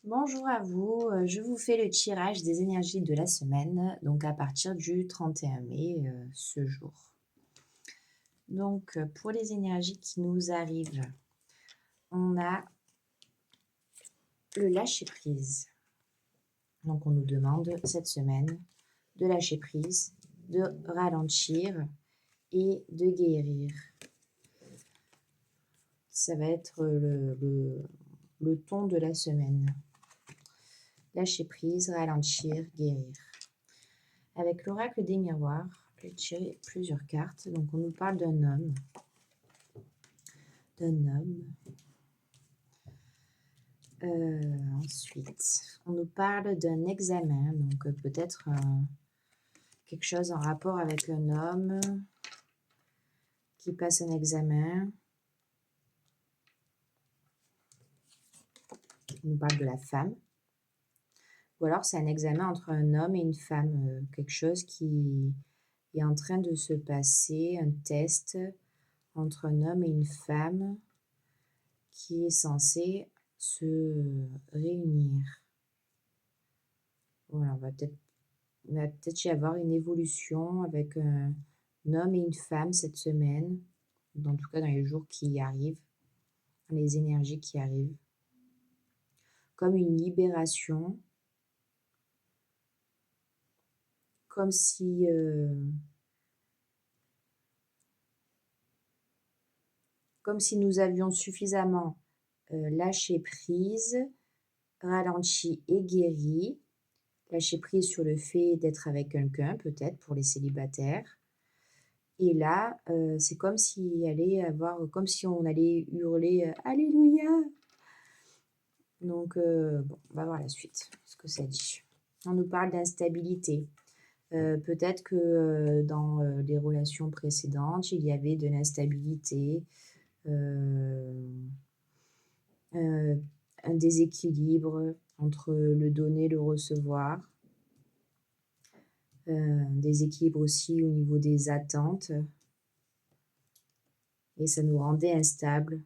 Bonjour à vous, je vous fais le tirage des énergies de la semaine, donc à partir du 31 mai, ce jour. Donc, pour les énergies qui nous arrivent, on a le lâcher prise. Donc on nous demande cette semaine de lâcher prise, de ralentir et de guérir. Ça va être le ton de la semaine. Lâcher prise, ralentir, guérir. Avec l'oracle des miroirs, j'ai tiré plusieurs cartes. Donc on nous parle d'un homme. Ensuite, on nous parle d'un examen. Donc peut-être quelque chose en rapport avec un homme qui passe un examen. On nous parle de la femme. Ou alors c'est un examen entre un homme et une femme. Quelque chose qui est en train de se passer, un test entre un homme et une femme qui est censé se réunir. Voilà, il va peut-être y avoir une évolution avec un homme et une femme cette semaine, en tout cas dans les jours qui arrivent, les énergies qui arrivent, comme une libération, comme si nous avions suffisamment lâché prise, ralenti et guéri. Lâcher prise sur le fait d'être avec quelqu'un, peut-être pour les célibataires. Et là, c'est comme comme si on allait hurler Alléluia. Donc, bon, on va voir la suite, ce que ça dit. On nous parle d'instabilité. Peut-être que dans les relations précédentes, il y avait de l'instabilité, un déséquilibre entre le donner et le recevoir. Des équilibres aussi au niveau des attentes. Et ça nous rendait instables.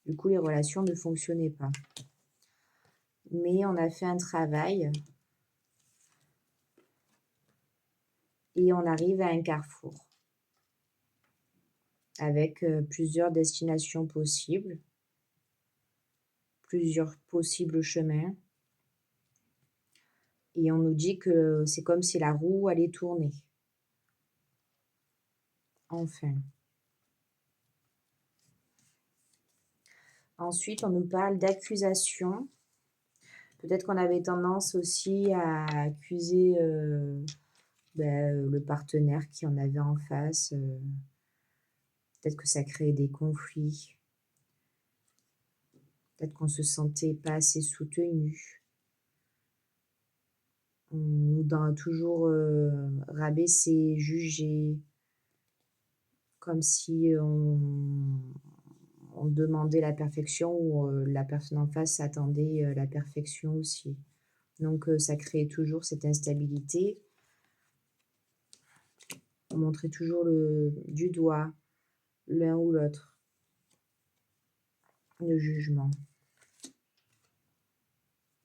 Du coup, les relations ne fonctionnaient pas. Mais on a fait un travail et on arrive à un carrefour avec plusieurs destinations possibles, plusieurs possibles chemins. Et on nous dit que c'est comme si la roue allait tourner. Enfin. Ensuite, on nous parle d'accusation. Peut-être qu'on avait tendance aussi à accuser le partenaire qui en avait en face. Peut-être que ça créait des conflits. Peut-être qu'on ne se sentait pas assez soutenu. On nous doit toujours rabaisser, juger, comme si on demandait la perfection ou la personne en face attendait la perfection aussi. Donc ça crée toujours cette instabilité. On montrait toujours du doigt l'un ou l'autre, le jugement.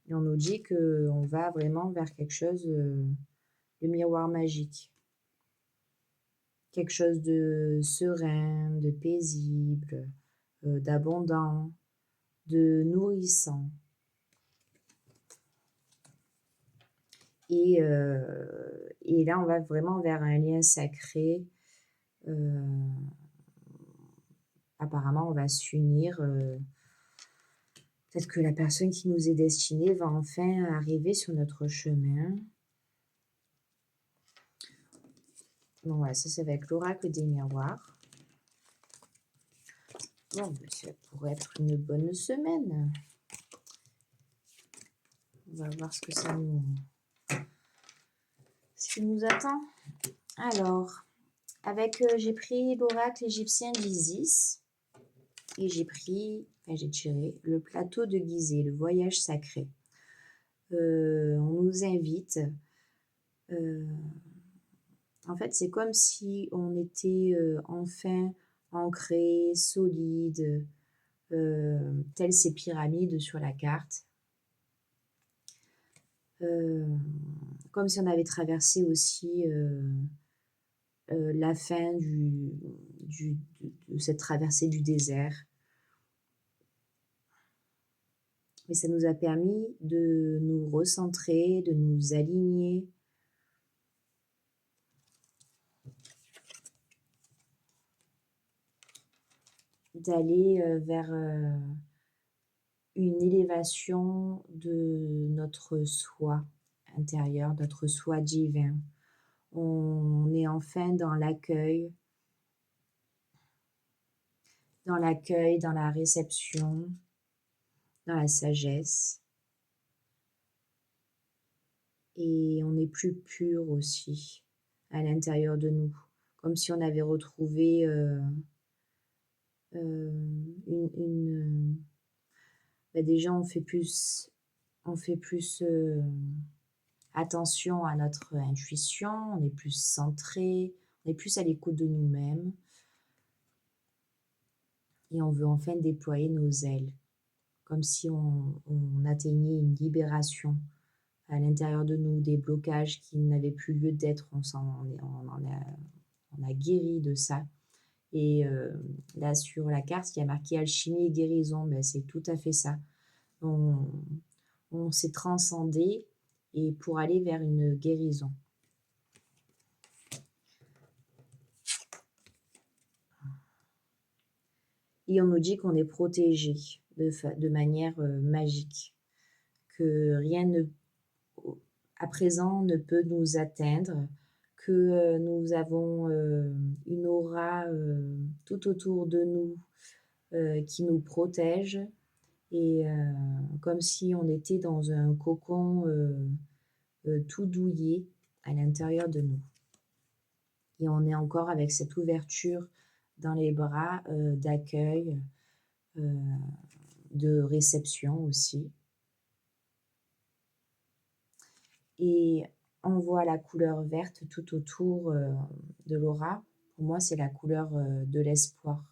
Et on nous dit qu'on va vraiment vers quelque chose de miroir magique. Quelque chose de serein, de paisible, d'abondant, de nourrissant. Et là, on va vraiment vers un lien sacré. Apparemment, on va s'unir. Peut-être que la personne qui nous est destinée va enfin arriver sur notre chemin. Bon, voilà, ça va être l'oracle des miroirs. Bon, ça pourrait être une bonne semaine. On va voir ce qui nous attend. Alors, j'ai pris l'oracle égyptien d'Isis et j'ai tiré le plateau de Gizeh, le voyage sacré. On nous invite. En fait, c'est comme si on était enfin ancré, solide, telles ces pyramides sur la carte. comme si on avait traversé aussi, la fin de cette traversée du désert. Et ça nous a permis de nous recentrer, de nous aligner. D'aller, vers, une élévation de notre soi intérieur, notre soi divin. On est enfin dans l'accueil, dans la réception, dans la sagesse, et on est plus pur aussi à l'intérieur de nous, comme si on avait retrouvé, une, déjà on fait plus, attention à notre intuition, on est plus centré, on est plus à l'écoute de nous-mêmes, et on veut enfin déployer nos ailes, comme si on atteignait une libération à l'intérieur de nous, des blocages qui n'avaient plus lieu d'être, on a guéri de ça. Et là, sur la carte, il y a marqué alchimie et guérison, ben, c'est tout à fait ça. On s'est transcendé, et pour aller vers une guérison. Et on nous dit qu'on est protégé de manière magique, que rien à présent ne peut nous atteindre, que nous avons une aura tout autour de nous qui nous protège, et comme si on était dans un cocon tout douillet à l'intérieur de nous. Et on est encore avec cette ouverture dans les bras d'accueil, de réception aussi. Et on voit la couleur verte tout autour de l'aura. Pour moi, c'est la couleur de l'espoir.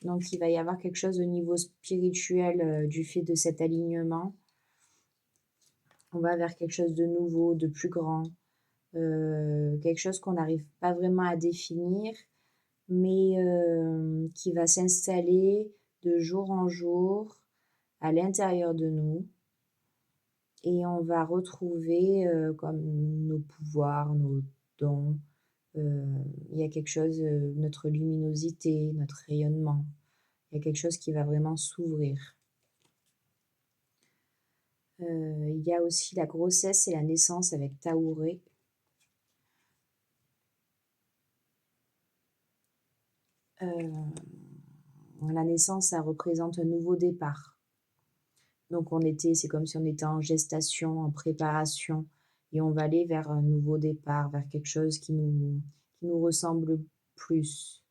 Donc, il va y avoir quelque chose au niveau spirituel du fait de cet alignement. On va vers quelque chose de nouveau, de plus grand, quelque chose qu'on n'arrive pas vraiment à définir, mais qui va s'installer de jour en jour à l'intérieur de nous. Et on va retrouver comme nos pouvoirs, nos dons. Il y a quelque chose, notre luminosité, notre rayonnement. Il y a quelque chose qui va vraiment s'ouvrir. Il y a aussi la grossesse et la naissance avec Taouré. La naissance, ça représente un nouveau départ. Donc c'est comme si on était en gestation, en préparation, et on va aller vers un nouveau départ, vers quelque chose qui nous ressemble plus.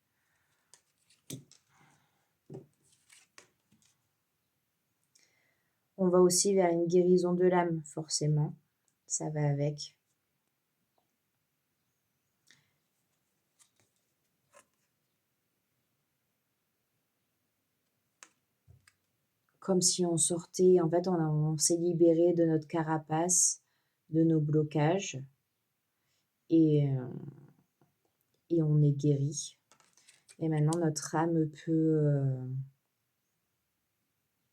On va aussi vers une guérison de l'âme, forcément. Ça va avec. Comme si on sortait, en fait, on s'est libéré de notre carapace, de nos blocages, et on est guéri. Et maintenant, notre âme peut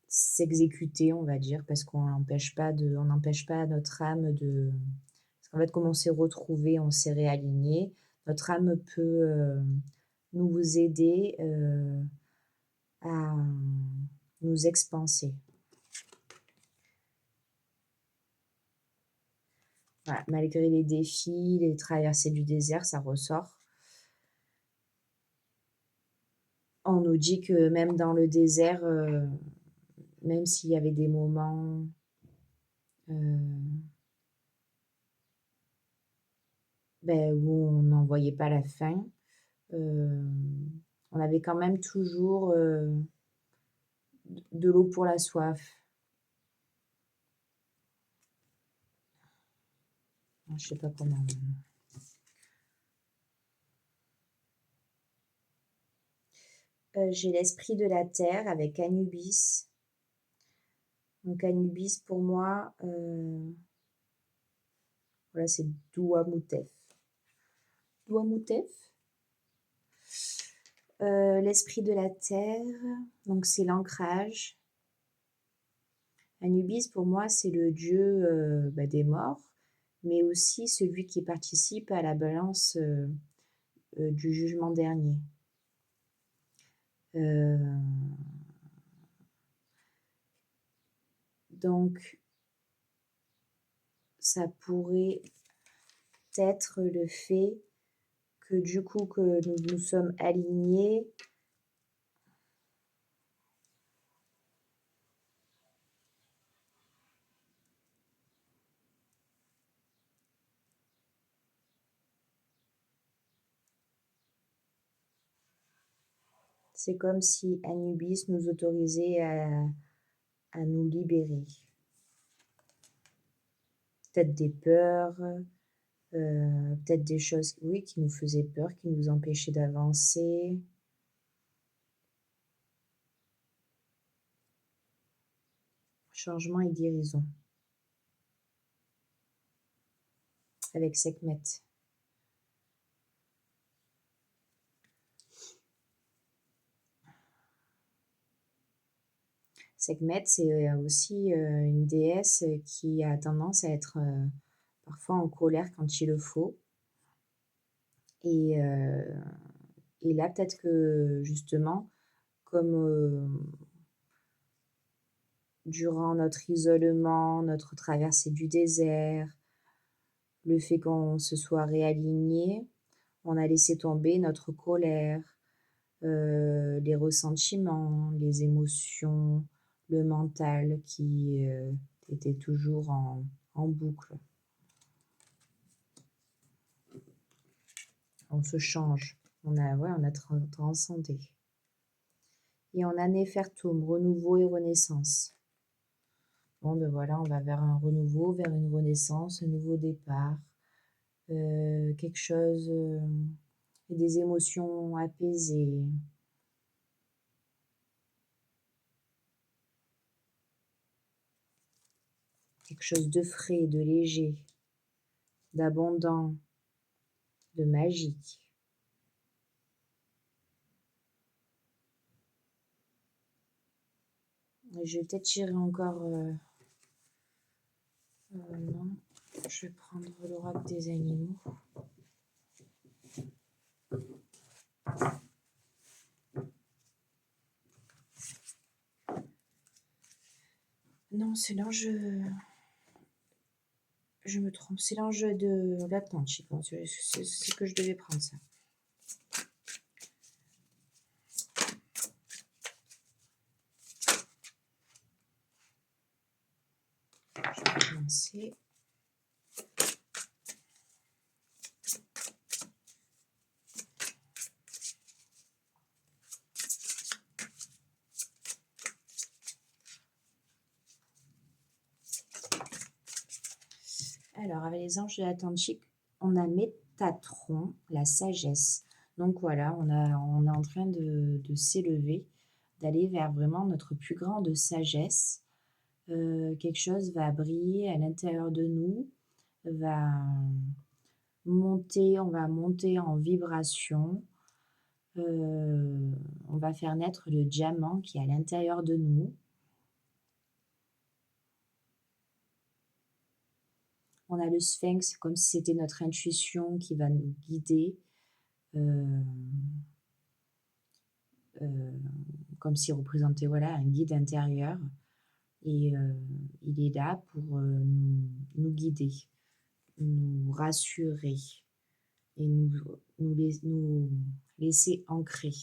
s'exécuter, on va dire, parce qu'on n'empêche pas notre âme de... Parce qu'en fait, comme on s'est retrouvé, on s'est réaligné, notre âme peut nous aider à nous expanser. Voilà, malgré les défis, les traversées du désert, ça ressort. On nous dit que même dans le désert, même s'il y avait des moments où on n'en voyait pas la fin, on avait quand même toujours de l'eau pour la soif. Je sais pas comment. J'ai l'esprit de la terre avec Anubis. Donc Anubis pour moi, voilà, c'est Douamoutef. Douamoutef. L'esprit de la terre, donc c'est l'ancrage. Anubis pour moi c'est le dieu des morts, mais aussi celui qui participe à la balance du jugement dernier. Donc ça pourrait être le fait que du coup que nous nous sommes alignés c'est comme si Anubis nous autorisait à nous libérer. Peut-être des peurs, peut-être des choses oui, qui nous faisaient peur, qui nous empêchaient d'avancer. Changement et guérison. Avec Sekhmet. Sekhmet, c'est aussi une déesse qui a tendance à être parfois en colère quand il le faut. Et là, peut-être que justement, comme durant notre isolement, notre traversée du désert, le fait qu'on se soit réaligné, on a laissé tomber notre colère, les ressentiments, les émotions, le mental qui était toujours en boucle. On se change, on a transcendé. Et on a Néfertum, renouveau et renaissance. Bon, ben voilà, on va vers un renouveau, vers une renaissance, un nouveau départ, quelque chose, des émotions apaisées. Quelque chose de frais, de léger, d'abondant, de magique. Je vais peut-être tirer encore... non, je vais prendre l'oracle des animaux. Non, c'est l'ange... Je me trompe, c'est l'ange de l'Atlantique. C'est que je devais prendre ça. Je vais commencer. Alors, avec les anges de l'Atlantique, on a Métatron, la sagesse. Donc voilà, on est en train de s'élever, d'aller vers vraiment notre plus grande sagesse. Quelque chose va briller à l'intérieur de nous, va monter, on va monter en vibration. On va faire naître le diamant qui est à l'intérieur de nous. On a le sphinx comme si c'était notre intuition qui va nous guider, comme s'il représentait voilà, un guide intérieur. Et il est là pour nous guider, nous rassurer et nous laisser ancrer.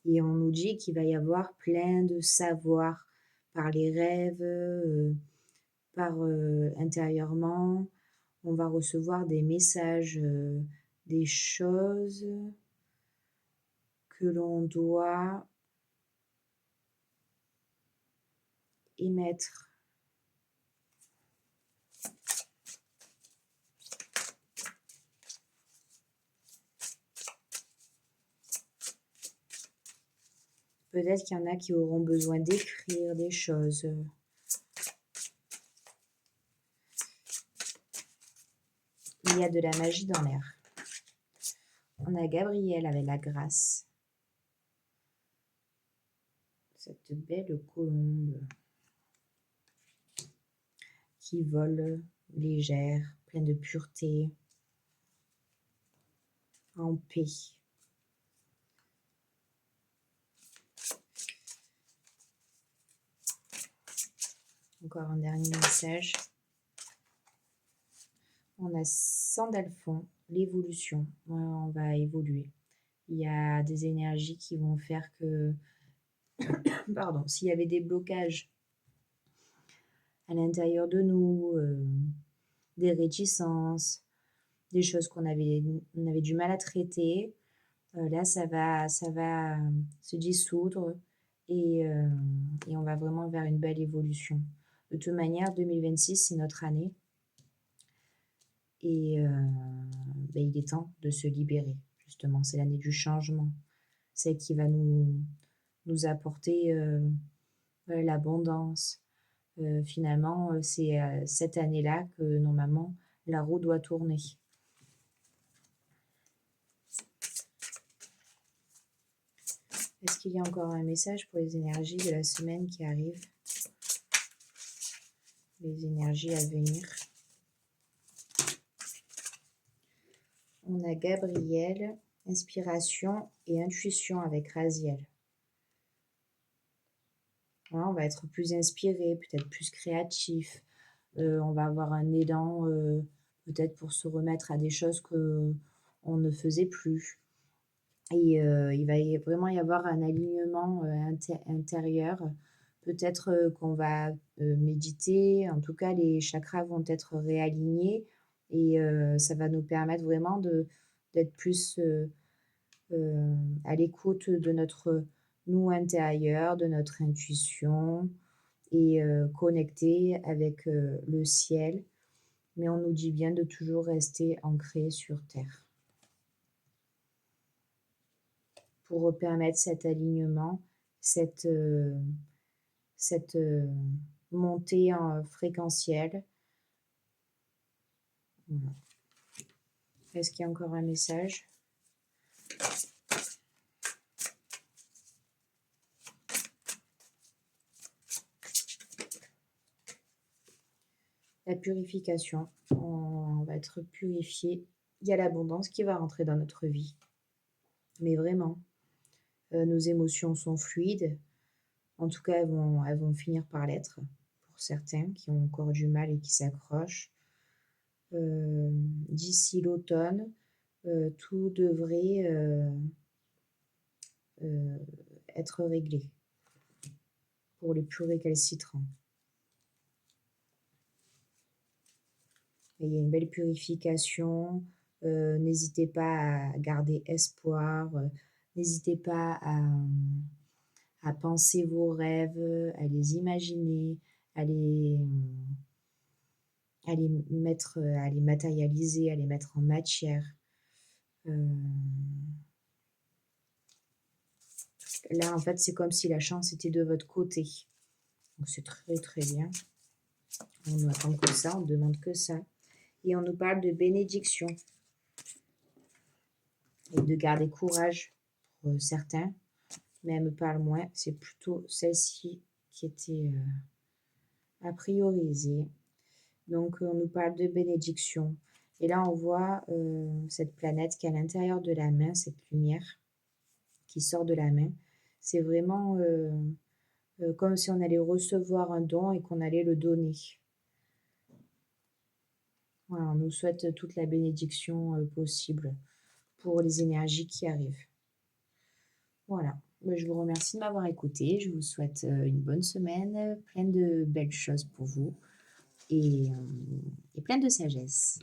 Et on nous dit qu'il va y avoir plein de savoirs par les rêves, par intérieurement. On va recevoir des messages, des choses que l'on doit émettre. Peut-être qu'il y en a qui auront besoin d'écrire des choses. Il y a de la magie dans l'air. On a Gabriel avec la grâce. Cette belle colombe qui vole légère, pleine de pureté, en paix. Encore un dernier message. On a Sandalphon, l'évolution. On va évoluer. Il y a des énergies qui vont faire que, pardon, s'il y avait des blocages à l'intérieur de nous, des réticences, des choses on avait du mal à traiter, là ça va se dissoudre et on va vraiment vers une belle évolution. De toute manière, 2026, c'est notre année et il est temps de se libérer, justement. C'est l'année du changement, celle qui va nous apporter l'abondance. Finalement, c'est cette année-là que normalement la roue doit tourner. Est-ce qu'il y a encore un message pour les énergies de la semaine qui arrive? Les énergies à venir. On a Gabriel, inspiration et intuition avec Raziel. Voilà, on va être plus inspiré, peut-être plus créatif. On va avoir un élan peut-être pour se remettre à des choses qu'on ne faisait plus. Et il va vraiment y avoir un alignement intérieur. Peut-être qu'on va méditer. En tout cas, les chakras vont être réalignés et ça va nous permettre vraiment d'être plus à l'écoute de notre nous intérieur, de notre intuition et connecté avec le ciel. Mais on nous dit bien de toujours rester ancré sur Terre. Pour permettre cet alignement, cette montée en fréquentielle. Voilà. Est-ce qu'il y a encore un message? La purification, on va être purifié. Il y a l'abondance qui va rentrer dans notre vie. Mais vraiment, nos émotions sont fluides. En tout cas, elles vont finir par l'être pour certains qui ont encore du mal et qui s'accrochent. D'ici l'automne, tout devrait être réglé pour les plus récalcitrants. Et il y a une belle purification. N'hésitez pas à garder espoir. N'hésitez pas à penser vos rêves, à les imaginer, à les mettre, à les matérialiser, à les mettre en matière. Là, en fait, c'est comme si la chance était de votre côté. Donc, c'est très, très bien. On n'attend que ça, on ne demande que ça. Et on nous parle de bénédiction. Et de garder courage pour certains. Mais elle me parle moins. C'est plutôt celle-ci qui était à prioriser. Donc, on nous parle de bénédiction. Et là, on voit cette planète qui est à l'intérieur de la main, cette lumière qui sort de la main. C'est vraiment comme si on allait recevoir un don et qu'on allait le donner. Voilà, on nous souhaite toute la bénédiction possible pour les énergies qui arrivent. Voilà, je vous remercie de m'avoir écouté. Je vous souhaite une bonne semaine, pleine de belles choses pour vous et pleine de sagesse.